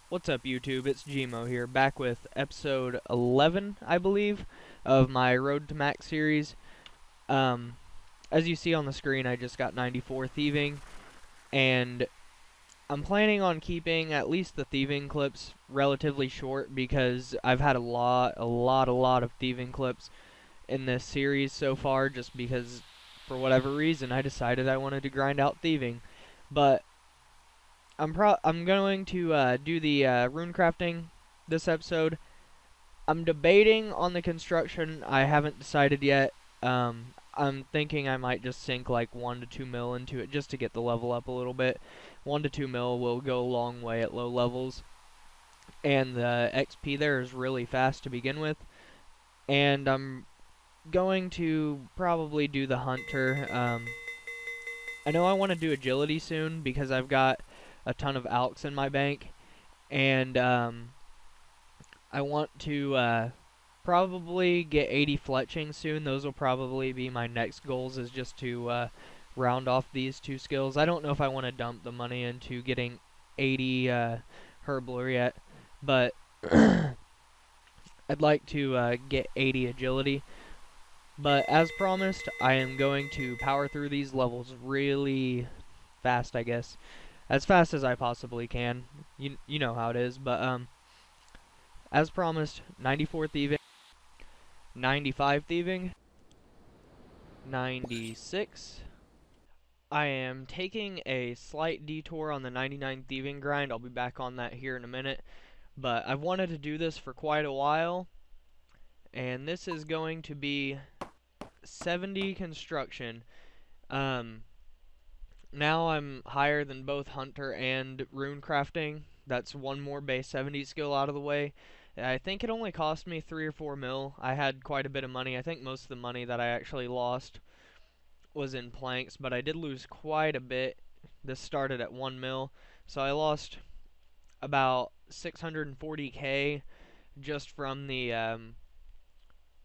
What's up, YouTube? It's Gmo here, back with episode 11, I believe, of my Road to Max series. As you see on the screen, I just got 94 thieving, and I'm planning on keeping at least the thieving clips relatively short because I've had a lot of thieving clips in this series so far, just because, for whatever reason, I decided I wanted to grind out thieving. But I'm going to do the rune crafting this episode. I'm debating on the construction. I haven't decided yet. I'm thinking I might just sink like 1 to 2 mil into it just to get the level up a little bit. 1 to 2 mil will go a long way at low levels, and the XP there is really fast to begin with. And I'm going to probably do the hunter. I know I want to do agility soon because I've got a ton of alks in my bank, and I want to probably get 80 fletching soon. Those will probably be my next goals, is just to round off these two skills. I don't know if I want to dump the money into getting 80 herblore yet, but I'd like to get 80 agility. But as promised, I am going to power through these levels really fast, I guess. As fast as I possibly can. You know how it is, but as promised, 94 thieving, 95 thieving, 96. I am taking a slight detour on the 99 thieving grind. I'll be back on that here in a minute. But I've wanted to do this for quite a while, and this is going to be 70 construction. Now I'm higher than both hunter and rune crafting. That's one more base 70 skill out of the way. I think it only cost me 3 or 4 mil. I had quite a bit of money. I think most of the money that I actually lost was in planks, but I did lose quite a bit. This started at 1 mil, so I lost about 640k just from the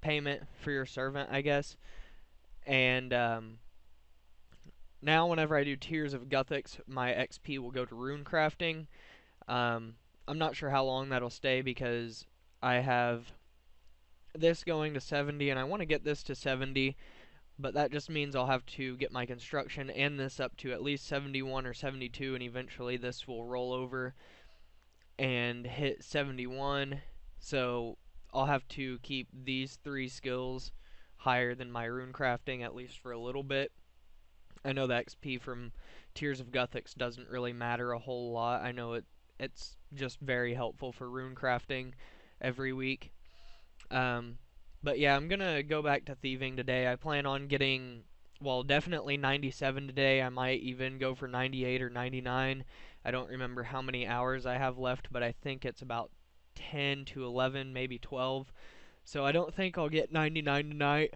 payment for your servant, I guess. And now whenever I do Tears of Guthix, my XP will go to rune crafting. I'm not sure how long that'll stay because I have this going to 70 and I want to get this to 70, but that just means I'll have to get my construction and this up to at least 71 or 72, and eventually this will roll over and hit 71. So I'll have to keep these 3 skills higher than my rune crafting, at least for a little bit. I know the XP from Tears of Guthix doesn't really matter a whole lot. I know it's just very helpful for rune crafting every week. But yeah, I'm gonna go back to thieving today. I plan on getting, well, definitely 97 today. I might even go for 98 or 99. I don't remember how many hours I have left, but I think it's about 10 to 11, maybe 12. So I don't think I'll get 99 tonight,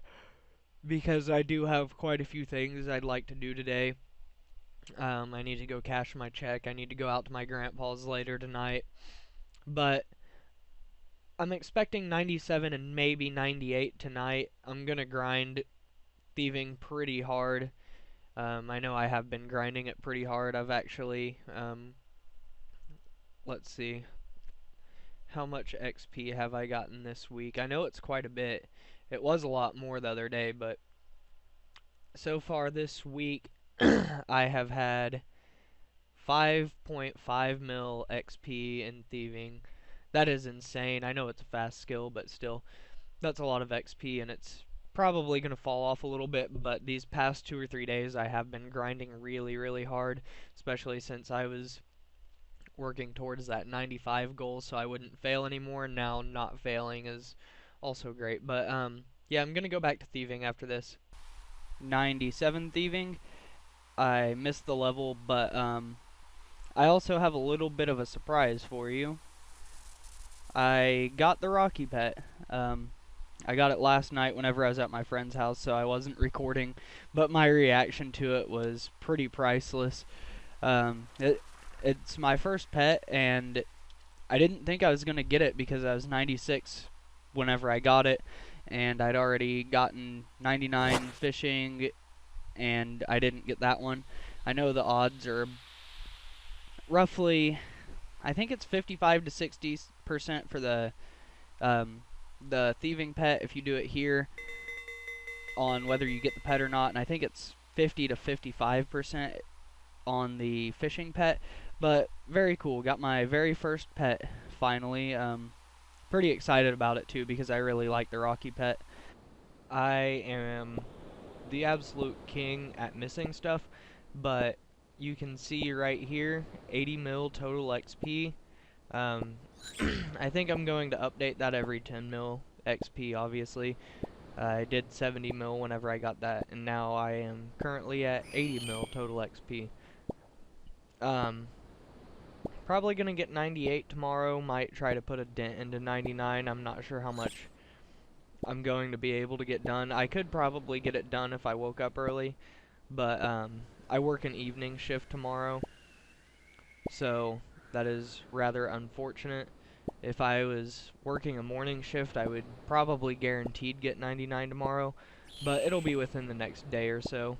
because I do have quite a few things I'd like to do today. I need to go cash my check. I need to go out to my grandpa's later tonight. But I'm expecting 97 and maybe 98 tonight. I'm going to grind thieving pretty hard. I know I have been grinding it pretty hard. I've actually, let's see, how much XP have I gotten this week? I know it's quite a bit. It was a lot more the other day, but so far this week, I have had 5.5 mil XP in thieving. That is insane. I know it's a fast skill, but still, that's a lot of XP, and it's probably going to fall off a little bit, but these past 2 or 3 days I have been grinding really hard, especially since I was working towards that 95 goal so I wouldn't fail anymore. Now not failing is also great. But yeah, I'm going to go back to thieving after this. 97 thieving. I missed the level, but I also have a little bit of a surprise for you. I got the Rocky Pet. I got it last night whenever I was at my friend's house, so I wasn't recording, but my reaction to it was pretty priceless. It's my first pet, and I didn't think I was going to get it because I was 96 whenever I got it, and I'd already gotten 99 fishing, and I didn't get that one. I know the odds are roughly, I think it's 55 to 60% for the thieving pet if you do it here on whether you get the pet or not, and I think it's 50 to 55% on the fishing pet. But very cool. Got my very first pet finally. Pretty excited about it too because I really like the Rocky pet. I am the absolute king at missing stuff, but you can see right here 80 mil total XP. Um, I think I'm going to update that every 10 mil XP, obviously. I did 70 mil whenever I got that, and now I am currently at 80 mil total XP. Um, Probably gonna get 98 tomorrow, might try to put a dent into 99, I'm not sure how much I'm going to be able to get done. I could probably get it done if I woke up early, but I work an evening shift tomorrow, so that is rather unfortunate. If I was working a morning shift, I would probably guaranteed get 99 tomorrow, but it'll be within the next day or so.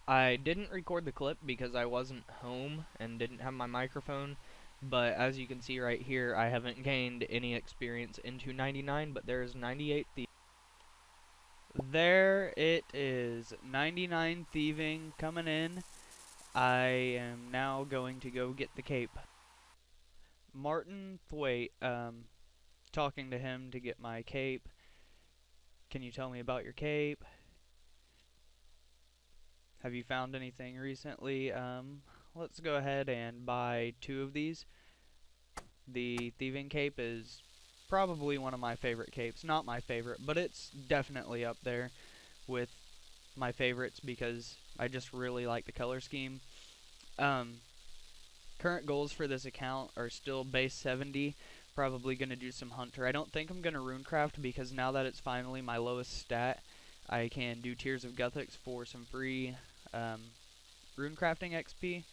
I didn't record the clip because I wasn't home and didn't have my microphone, but as you can see right here, I haven't gained any experience into 99, but there's 98 thieves. There it is, 99 thieving coming in. I am now going to go get the cape. Martin Thwaite, talking to him to get my cape. Can you tell me about your cape? Have you found anything recently? Let's go ahead and buy 2 of these. The thieving cape is probably one of my favorite capes. Not my favorite, but it's definitely up there with my favorites because I just really like the color scheme. Current goals for this account are still base 70. Probably going to do some hunter. I don't think I'm going to runecraft because now that it's finally my lowest stat, I can do Tears of Guthix for some free runecrafting XP.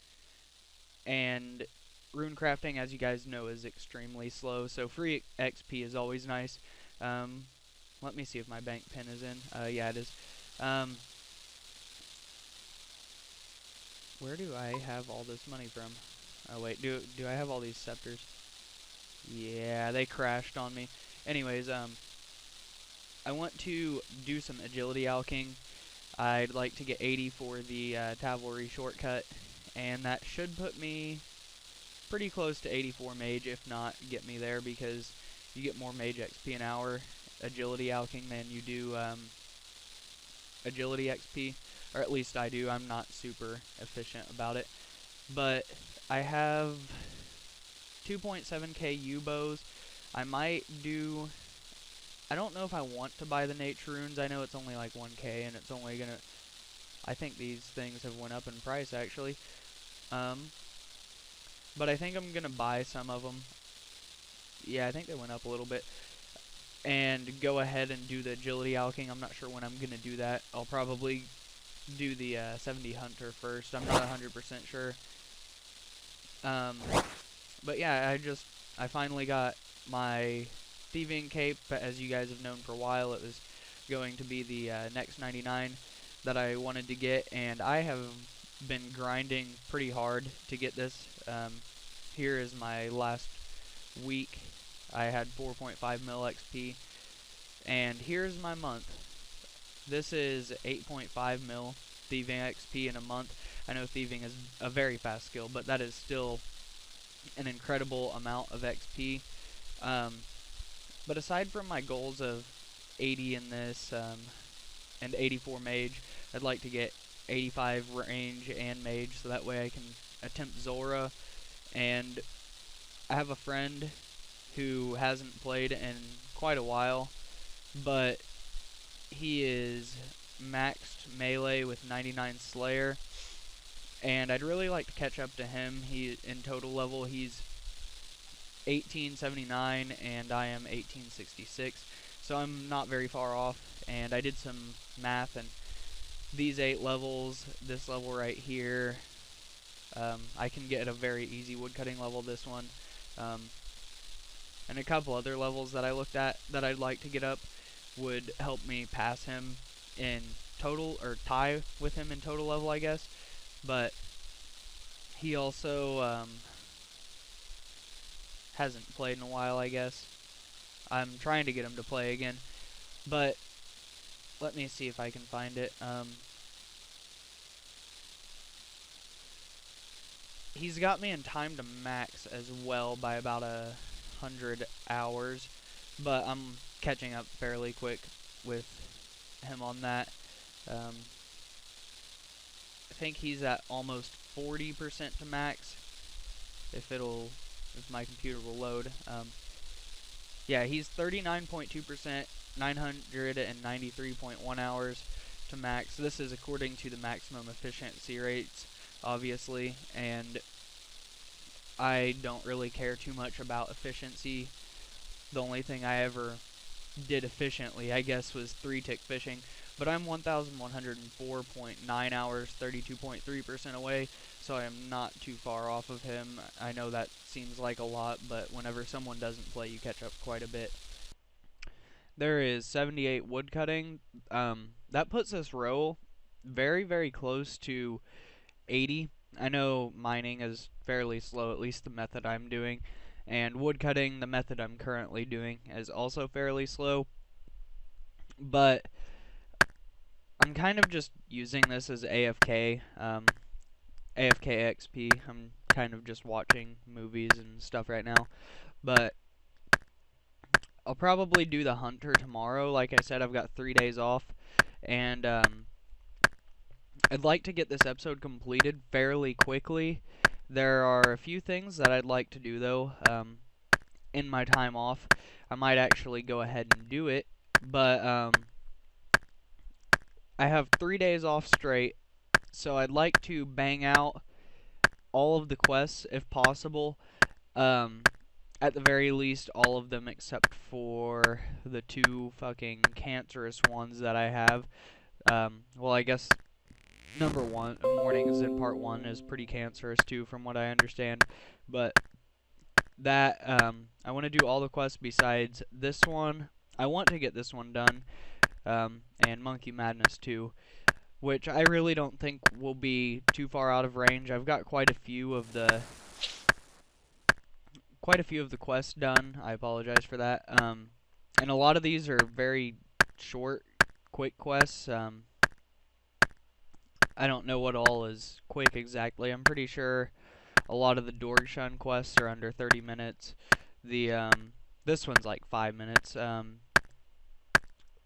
And runecrafting, as you guys know, is extremely slow, so free XP is always nice. Let me see if my bank pin is in. Yeah, it is. Where do I have all this money from? Oh wait, do I have all these scepters? Yeah, they crashed on me. Anyways, I want to do some agility alching. I'd like to get 80 for the Cavalry shortcut, and that should put me pretty close to 84 mage, if not get me there, because you get more mage XP an hour agility alching than you do agility XP, or at least I do. I'm not super efficient about it, but I have 2.7k U-bows. I might do, I don't know if I want to buy the nature runes. I know it's only like 1k, and it's only gonna, I think these things have went up in price actually. But I think I'm gonna buy some of them. Yeah, I think they went up a little bit. And go ahead and do the agility alching. I'm not sure when I'm gonna do that. I'll probably do the 70 hunter first. I'm not 100% sure. But yeah, I finally got my thieving cape. As you guys have known for a while, it was going to be the next 99 that I wanted to get, and I have been grinding pretty hard to get this. Here is my last week. I had 4.5 mil XP, and here's my month. This is 8.5 mil thieving XP in a month. I know thieving is a very fast skill, but that is still an incredible amount of XP. But aside from my goals of 80 in this and 84 mage, I'd like to get 85 range and mage, so that way I can attempt Zora. And I have a friend who hasn't played in quite a while, but he is maxed melee with 99 Slayer, and I'd really like to catch up to him. He, in total level, he's 1879 and I am 1866, so I'm not very far off. And I did some math, and these 8 levels, this level right here, I can get at a very easy woodcutting level, this one, and a couple other levels that I looked at that I'd like to get up would help me pass him in total, or tie with him in total level, I guess. But he also hasn't played in a while, I guess. I'm trying to get him to play again, but let me see if I can find it. He's got me in time to max as well by about 100 hours, but I'm catching up fairly quick with him on that. I think he's at almost 40% to max. If my computer will load. Yeah, he's 39.2%, 993.1 hours to max. This is according to the maximum efficiency rates, obviously, and I don't really care too much about efficiency. The only thing I ever did efficiently, I guess, was 3-tick fishing, but I'm 1,104.9 hours, 32.3% away, so I am not too far off of him. I know that seems like a lot, but whenever someone doesn't play, you catch up quite a bit. There is 78 wood cutting. That puts this row very, very close to 80. I know mining is fairly slow, at least the method I'm doing, and wood cutting, the method I'm currently doing, is also fairly slow, but I'm kind of just using this as AFK, AFK XP. I'm kind of just watching movies and stuff right now, but I'll probably do the hunter tomorrow. Like I said, I've got 3 days off, and I'd like to get this episode completed fairly quickly. There are a few things that I'd like to do, though, in my time off. I might actually go ahead and do it, but I have 3 days off straight, so I'd like to bang out all of the quests if possible. At the very least, all of them except for the 2 fucking cancerous ones that I have. Well, I guess number 1, Mornings in Part 1 is pretty cancerous too, from what I understand. But that, I want to do all the quests besides this one. I want to get this one done, and Monkey Madness 2, which I really don't think will be too far out of range. I've got quite a few of the quests done. I apologize for that. And a lot of these are very short, quick quests. I don't know what all is quick exactly. I'm pretty sure a lot of the Dorgshun quests are under 30 minutes. This one's like 5 minutes.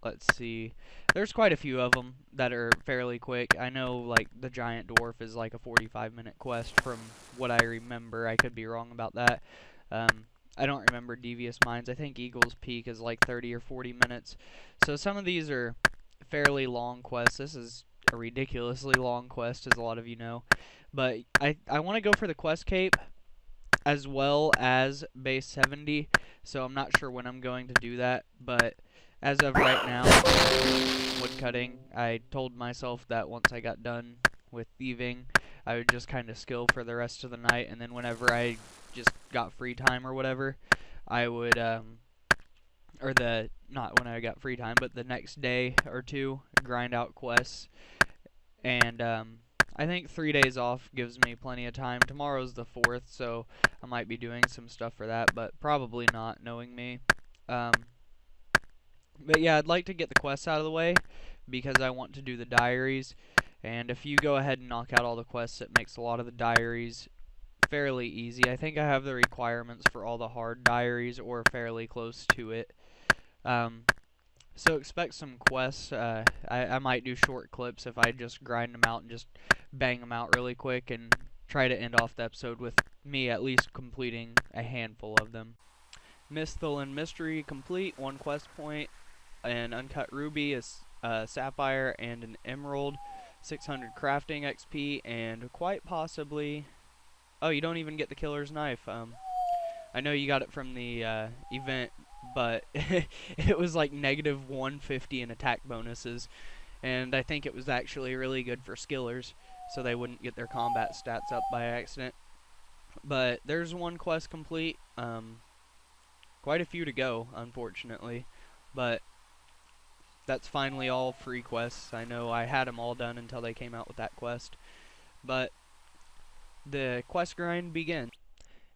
Let's see. There's quite a few of them that are fairly quick. I know, like, the Giant Dwarf is like a 45-minute quest from what I remember. I could be wrong about that. I don't remember Devious Mines. I think Eagle's Peak is like 30 or 40 minutes. So some of these are fairly long quests. This is a ridiculously long quest, as a lot of you know. But I want to go for the quest cape as well as base 70, so I'm not sure when I'm going to do that, but as of right now, wood cutting, I told myself that once I got done with thieving, I would just kind of skill for the rest of the night, and then whenever I just got free time or whatever, I would, not when I got free time, but the next day or two, grind out quests, and, I think 3 days off gives me plenty of time. Tomorrow's the 4th, so I might be doing some stuff for that, but probably not, knowing me. But yeah, I'd like to get the quests out of the way, because I want to do the diaries, and if you go ahead and knock out all the quests, it makes a lot of the diaries fairly easy. I think I have the requirements for all the hard diaries, or fairly close to it. So expect some quests. I might do short clips if I just grind them out and just bang them out really quick, and try to end off the episode with me at least completing a handful of them. Mythal and Mystery complete, 1 quest point, an uncut ruby, a sapphire, and an emerald, 600 crafting XP, and quite possibly... Oh, you don't even get the killer's knife. I know you got it from the event, but it was like negative 150 in attack bonuses, and I think it was actually really good for skillers, so they wouldn't get their combat stats up by accident. But there's 1 quest complete. Quite a few to go, unfortunately, but that's finally all free quests. I know I had them all done until they came out with that quest, but the quest grind begins.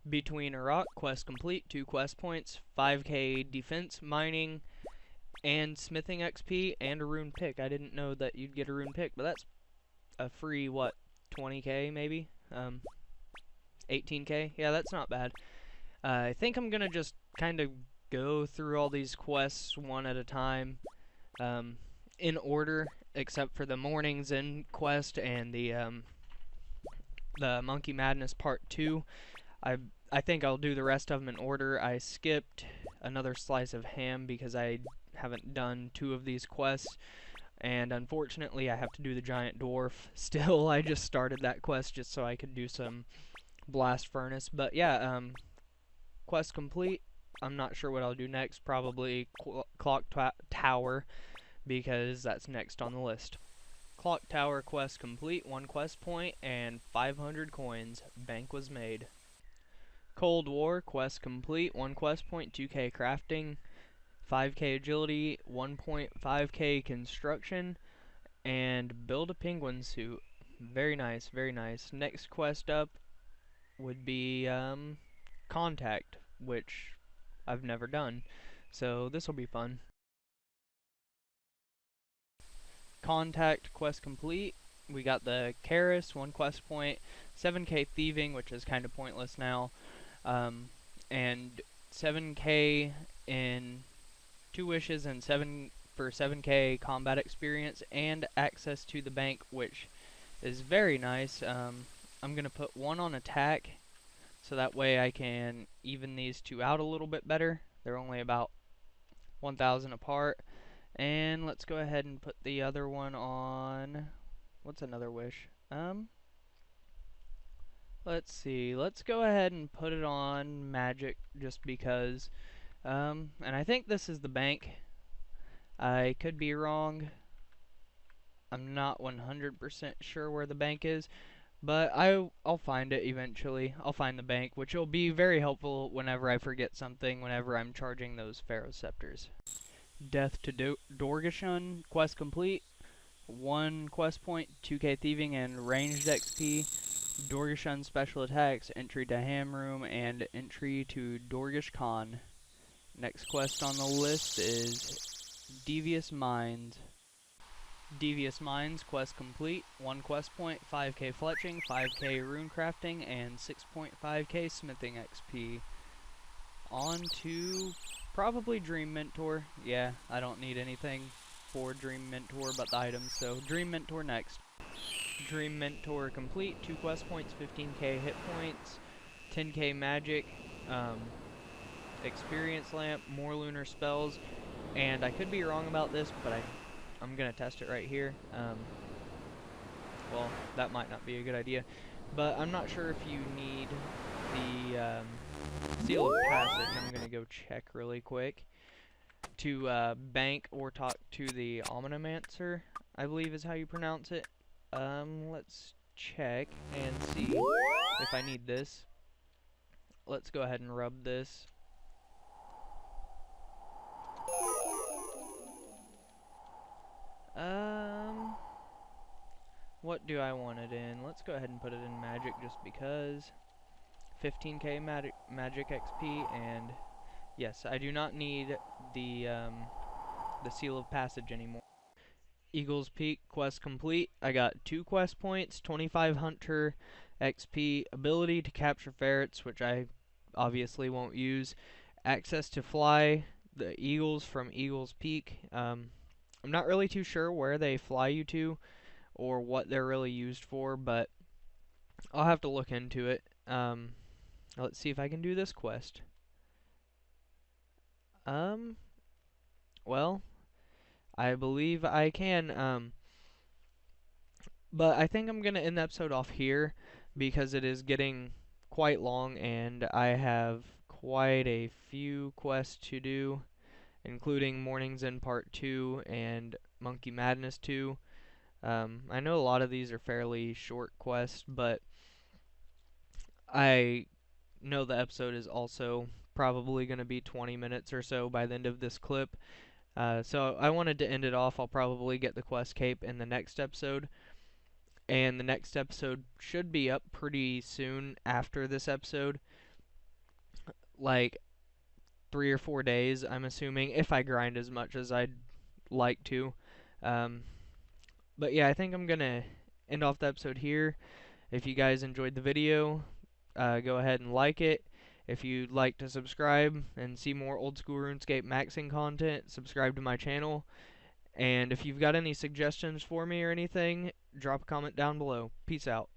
Between a rock, quest complete, 2 quest points, 5k defense, mining, and smithing XP, and a rune pick. I didn't know that you'd get a rune pick, but that's a free, what, 20k maybe? 18k? Yeah, that's not bad. I think I'm gonna just kind of go through all these quests one at a time, in order, except for the Morning's End quest and the Monkey Madness Part 2. I think I'll do the rest of them in order. I skipped another slice of ham because I haven't done 2 of these quests, and unfortunately I have to do the giant dwarf still. I just started that quest just so I could do some blast furnace, but yeah, quest complete. I'm not sure what I'll do next, probably clock tower, because that's next on the list. Clock tower quest complete, 1 quest point, and 500 coins. Bank was made. Cold War quest complete, 1 quest point, 2k crafting, 5k agility, 1.5k construction, and build a penguin suit. Very nice, very nice. Next quest up would be contact, which I've never done, so this will be fun. Contact quest complete. We got the Karis, 1 quest point, 7k thieving, which is kind of pointless now, and 7k in 2 wishes and 7k combat experience, and access to the bank, which is very nice. I'm gonna put 1 on attack, so that way I can even these 2 out a little bit better. They're only about 1,000 apart. And let's go ahead and put the other one on, what's another wish? Let's see, let's go ahead and put it on magic, just because. And I think this is the bank. I could be wrong. I'm not 100% sure where the bank is, but I'll find it eventually. I'll find the bank, which will be very helpful whenever I forget something, whenever I'm charging those Pharaoh Scepters. Death to Dorgashun, quest complete, 1 quest point, 2k thieving and ranged XP, Dorgashun special attacks, entry to Ham Room, and entry to Dorgash Khan. Next quest on the list is Devious Mines. Devious Mines, quest complete, 1 quest point, 5k fletching, 5k rune crafting, and 6.5k smithing XP. On to probably Dream Mentor. Yeah, I don't need anything for Dream Mentor but the items, so Dream Mentor next. Dream Mentor complete, 2 quest points, 15k hit points, 10k magic, experience lamp, more lunar spells, and I could be wrong about this, but I'm gonna test it right here. Well, that might not be a good idea, but I'm not sure if you need the Seal of Passage. I'm gonna go check really quick to bank or talk to the Omnimancer, I believe is how you pronounce it. Let's check and see if I need this. Let's go ahead and rub this. What do I want it in? Let's go ahead and put it in magic just because. 15k magic XP, and yes, I do not need the Seal of Passage anymore. Eagle's Peak quest complete. I got 2 quest points, 25 Hunter XP, ability to capture ferrets, which I obviously won't use, access to fly the eagles from Eagle's Peak. I'm not really too sure where they fly you to or what they're really used for, but I'll have to look into it. Let's see if I can do this quest. Well, I believe I can, but I think I'm gonna end the episode off here because it is getting quite long and I have quite a few quests to do, including Morning's End Part 2 and Monkey Madness 2. I know a lot of these are fairly short quests, but I know the episode is also probably going to be 20 minutes or so by the end of this clip. So I wanted to end it off. I'll probably get the quest cape in the next episode. And the next episode should be up pretty soon after this episode. like 3 or 4 days, I'm assuming, if I grind as much as I'd like to. Um, but yeah, I think I'm gonna end off the episode here. If you guys enjoyed the video, go ahead and like it. If you'd like to subscribe and see more old school RuneScape maxing content, subscribe to my channel. And if you've got any suggestions for me or anything, drop a comment down below. Peace out.